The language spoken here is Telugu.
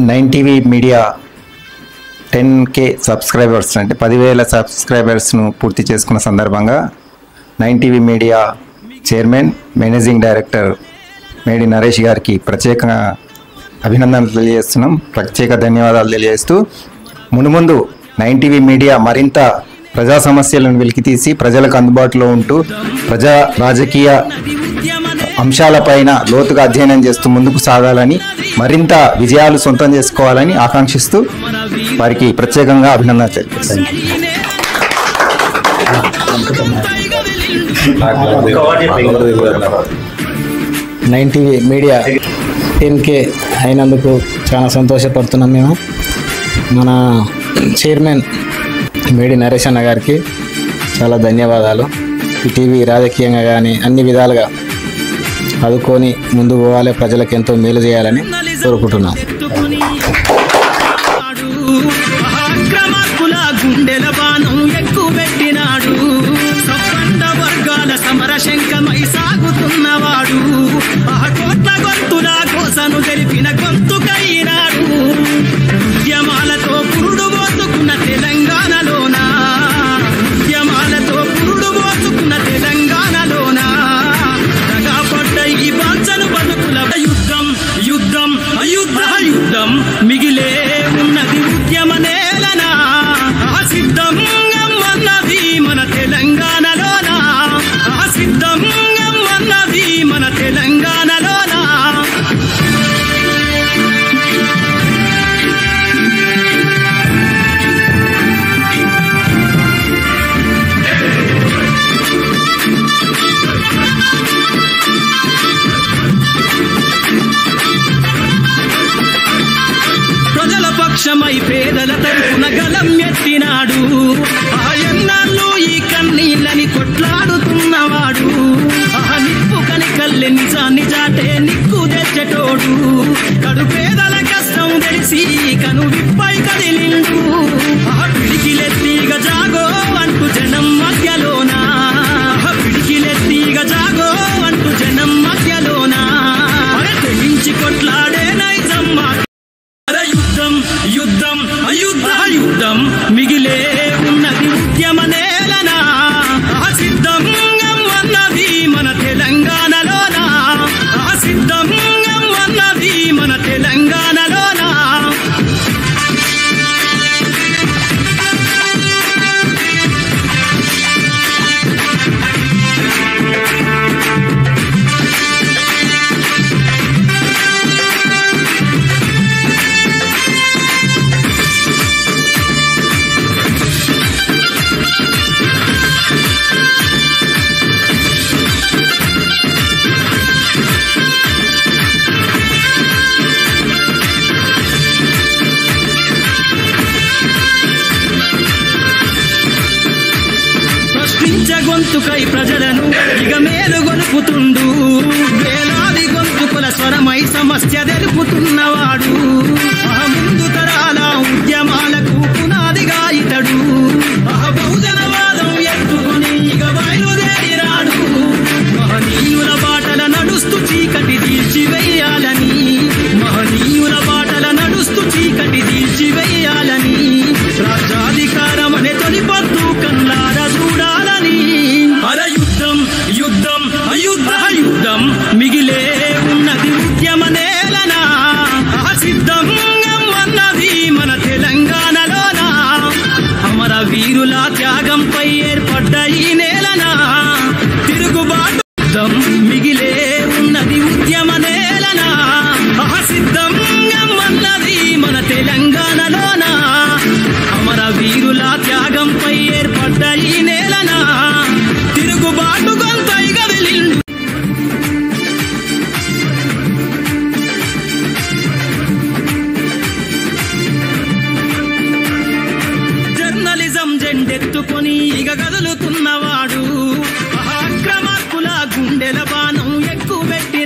9TV మీడియా 10K సబ్స్క్రైబర్స్ అంటే 10,000 సబ్స్క్రైబర్స్ను పూర్తి చేసుకున్న సందర్భంగా 9TV media chairman managing director మేడి నరేష్ గారికి ప్రత్యేకంగా అభినందనలు తెలియజేస్తున్నాం, ప్రత్యేక ధన్యవాదాలు తెలియజేస్తూ మునుముందు 9TV మీడియా మరింత ప్రజా సమస్యలను వెలికితీసి ప్రజలకు అందుబాటులో ఉంటూ ప్రజా రాజకీయ అంశాలపైన లోతుగా అధ్యయనం చేస్తూ ముందుకు సాగాలని, మరింత విజయాలు సొంతం చేసుకోవాలని ఆకాంక్షిస్తూ వారికి ప్రత్యేకంగా అభినందనలు తెలియజేస్తాను. 9TV మీడియా 10K అయినందుకు చాలా సంతోషపడుతున్నాం. మేము మన చైర్మన్ మేడి నరేష్ అన్న గారికి చాలా ధన్యవాదాలు. ఈ టీవీ రాజకీయంగా కానీ అన్ని విధాలుగా ఆదుకొని ముందుకు పోవాలి, ప్రజలకు ఎంతో మేలు చేయాలని కోరుకుంటున్నాం. గుండెల బాణం ఎక్కువ పెట్టినాడు, సబ్బండ వర్గాల సమరశంకమై సాగుతున్నవాడు, కోట్ల గొంతుల కోసను తెలిపిన గొంతుకైనాడు. ఉద్యమాలతో పురుడు పోతుకున్న తెలంగాణలోన, ఉద్యమాలతో పురుడు పోతుకున్న తెలంగాణలోన తగపడ్డ ఈ బాంచను బతుకుల యుద్ధం యుద్ధం అయుద్ధ యుద్ధం మిగిలే ఉన్నది ఉద్యమ నేలనా, సిద్ధంగమ్మన్నది మన తెలంగాణలోనా, సిద్ధంగమ్మన్నది మన తెలంగాణలోనా. ప్రజల పక్షమై పేదల తరపున గలం ఎత్తినాడు, ఆయన్నాళ్ళు ఈ కన్నీళ్ళని కొట్లాడుతున్నవాడు, నిప్పు కనికల్లె నిజాన్ని చాటే నిక్కు తెచ్చటోడు, కడు పేదల కష్టం తెలిసి కను విప్పై కదిలిండు, పిడికిలెత్తిగ జాగో అంటూ జనం మధ్యలోనా, పిడికిలెత్తిగ జాగో అంటూ జనం మధ్యలోనా తెగించి కొట్లాడే నైజం యుద్ధం యుద్ధం అయుద్ధ యుద్ధం మిగిలే ఉన్నది ఉద్యమ నేలనా, సిద్ధంగమ్మన్నది మన తెలంగాణలోనా, సిద్ధంగమ్మన్నది మన తెలంగాణలోనా. గొంతుకై ప్రజలను ఇక మేలు గొలుపుతుండు, వేలాది గొంతుకుల స్వరమై సమస్య తెలుపుతున్నవాడు, ముందు తరాల ఉద్యమాలకు పునాదిగా ఇతడు, బహుజనవాదం ఎత్తుకుని ఇక బయలుదేరాడు, మహనీయుల బాటల నడుస్తూ చీకటి తీర్చివేయాలని, మహనీయుల బాటల నడుస్తూ చీకటి తీర్చివేయాలని, రాజ్యాధికారం అనే తొలి పొద్దు కన్నార చూడాలని, యుద్ధం యుద్ధం అయుద్ధ యుద్ధం మిగిలే ఉన్నది ఉద్యమ నేలనా, సిద్ధంగమ్మన్నది మన తెలంగాణలోనా, అమర వీరుల త్యాగంపై ఏర్పడ్డ ఈ నేలనా, తిరుగుబాటు యుద్ధం మిగిలే ఉన్నది ఉద్యమ నేలనా, సిద్ధంగమ్మన్నది మన తెలంగాణలోనా, అమర వీరుల త్యాగంపై ఏర్పడ్డ ఈ నేలనా, తిరుగుబాటు గొంతై కదిలిండు. జర్నలిజం జెండెత్తుకొని ఇక కదులుతున్నవాడు, అక్రమార్కుల గుండెల బాణం ఎక్కువ పెట్టి